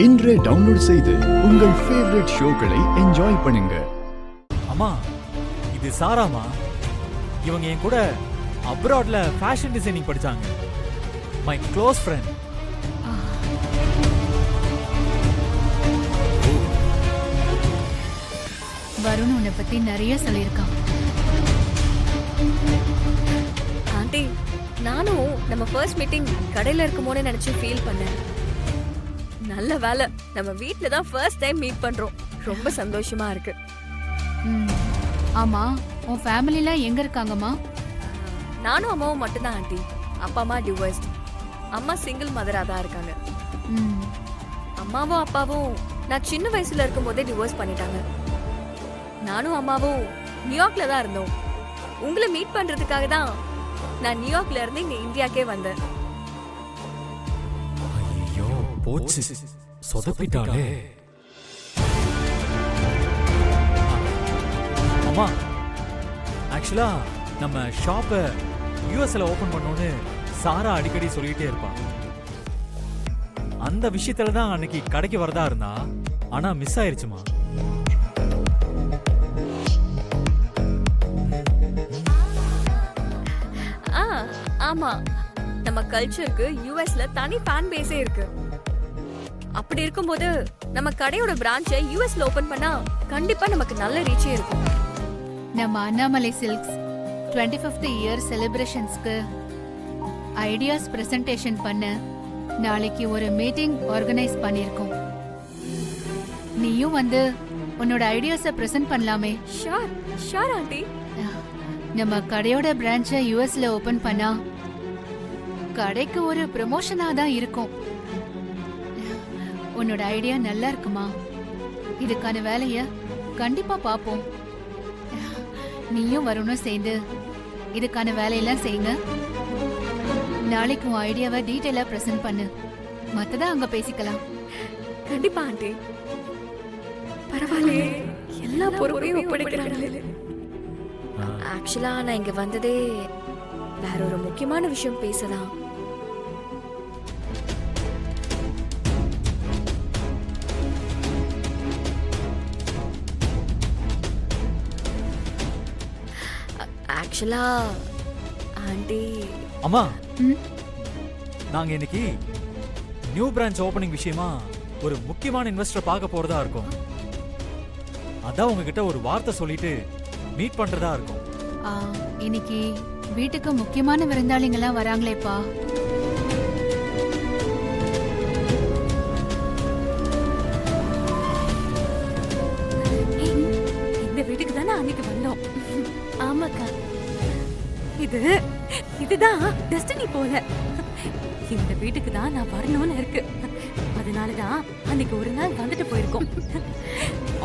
இன்றே டவுன்லோட் செய்து உங்கள் ஃபேவரட் ஷோக்களை என்ஜாய் பண்ணுங்க. அம்மா, இது சாராமா. இவங்க என் கூட அப்ராட்ல ஃபேஷன் டிசைனிங் படிச்சாங்க. My close friend. வருண் உன்னை பத்தி நிறைய சொல்லியிருக்கான். ஆண்டி, நானும் நம்ம ஃபர்ஸ்ட் மீட்டிங் கடையில இருக்குமோனே நினைச்சு ஃபீல் பண்ணேன். நல்ல வேலை, நம்ம வீட்ல தான் ஃபர்ஸ்ட் டைம் மீட் பண்றோம். ரொம்ப சந்தோஷமா இருக்கு. ஆமா, உன் ஃபேமிலில எங்க இருக்காங்கம்மா? நானும் அம்மாவும் மட்டும்தான் ஆண்டி. அப்பா அம்மா டிவோர்ஸ்ட். அம்மா சிங்கிள் மதரா தான் இருக்காங்க. அம்மாவும் அப்பாவும் நான் சின்ன வயசுல இருக்கும் போதே டிவோர்ஸ் பண்ணிட்டாங்க. நானும் அம்மாவும் நியூயார்க்ல தான் இருந்தோம். உங்களை மீட் பண்றதுக்காக தான் நான் நியூயார்க்ல இருந்து இங்க இந்தியாக்கே வந்தேன். ஐயோ, போச்சு, சொதப்பிட்டாளே. அம்மா, ஆக்சுவலா நம்ம ஷாப்பை யூஎஸ்ல ஓபன் பண்ணோன்னு சாரா அடிக்கடி சொல்லிட்டே இருப்பா. அந்த விஷயத்துல தான் அன்னைக்கு கடைக்கு வரதா இருந்தா, ஆனா மிஸ் ஆயிருச்சுமா. ஆமா, நம்ம கல்ச்சருக்கு யூஎஸ்ல தனி ஃபேன் பேஸே இருக்கு. அப்படி இருக்கும்போது நம்ம கடையோட பிரான்ச்சை யூஎஸ்ல ஓபன் பண்ணா கண்டிப்பா நமக்கு நல்ல ரீச்சே இருக்கும். நம்ம அண்ணாமலை சில்க்ஸ் 25th இயர் செலிப்ரேஷன்ஸ்க்கு ஐடியாஸ் பிரசன்டேஷன் பண்ண நாளைக்கு ஒரு மீட்டிங் ஆர்கனைஸ் பண்ணியிருக்கோம். நீயும் வந்து உன்னோட ஐடியாஸை பிரசன்ட் பண்ணலாமே? Sure sure aunty. நம்ம கடையோட பிரான்ச்சை யூஎஸ்ல ஓபன் பண்ணா கடைக்கு ஒரு ப்ரமோஷனா தான் இருக்கும். உன்னோட ஐடியா நல்லா இருக்குமா? இதுக்கான வேலைய கண்டிப்பா பாப்போம். நீயும் வரணும் சேர்ந்து இதுக்கான வேலையெல்லாம் செய்யுங்க. நாளைக்கு உன் ஐடியாவை டீடைலா பிரசன்ட் பண்ணு. மத்ததான் அங்க பேசிக்கலாம். கண்டிப்பா ஆண்டி. பரவாயில்லையே, எல்லா பொறுப்பையும் ஒப்படைக்கிறாங்களே. ஆக்சுவலா நான் இங்க வந்ததே வேற ஒரு முக்கியமான விஷயம் பேசலாம். ஆக்சுவலா ஆண்டி. அம்மா, நாங்க இன்னைக்கு நியூ பிரான்ச் ஓபனிங் விஷயமா ஒரு முக்கியமான இன்வெஸ்டர் பார்க்க போறதா இருக்கோம். அதான் உங்ககிட்ட ஒரு வார்த்தை சொல்லிட்டு மீட் பண்றதா இருக்கும். இன்னைக்கு வீட்டுக்கு முக்கியமான விருந்தாளிங்கெல்லாம் வராங்களேப்பா. இந்த வீட்டுக்கு தானே அன்னைக்கு வந்தோம். ஆமாக்கா, இதுதான் டெஸ்டினி போல. இந்த வீட்டுக்கு தான் நான் வரணும்னு இருக்கு. அதனாலதான் அன்னைக்கு ஒரு நாள் வந்துட்டு போயிருக்கோம்.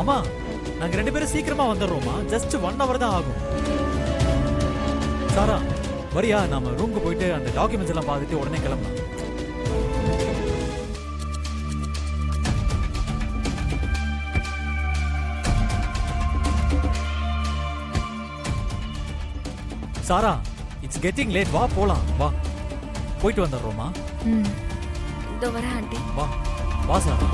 அம்மா, நாங்க 2 பேரும் சீக்கிரமா வந்துடுறோமா. ஜஸ்ட் 1 hour தான் ஆகும். சாரா, வரியா? நாம ரூமுக்கு போயிட்டு அந்த டாக்குமெண்ட்ஸ் எல்லாம் பார்த்துட்டு உடனே கிளம்பலாம். சாரா, இட்ஸ் கெட்டிங் லேட். வா போலாம். வா, போயிட்டு வந்துடுறோமா? இதோ வரேன் ஆண்டி. வா வா சாரா.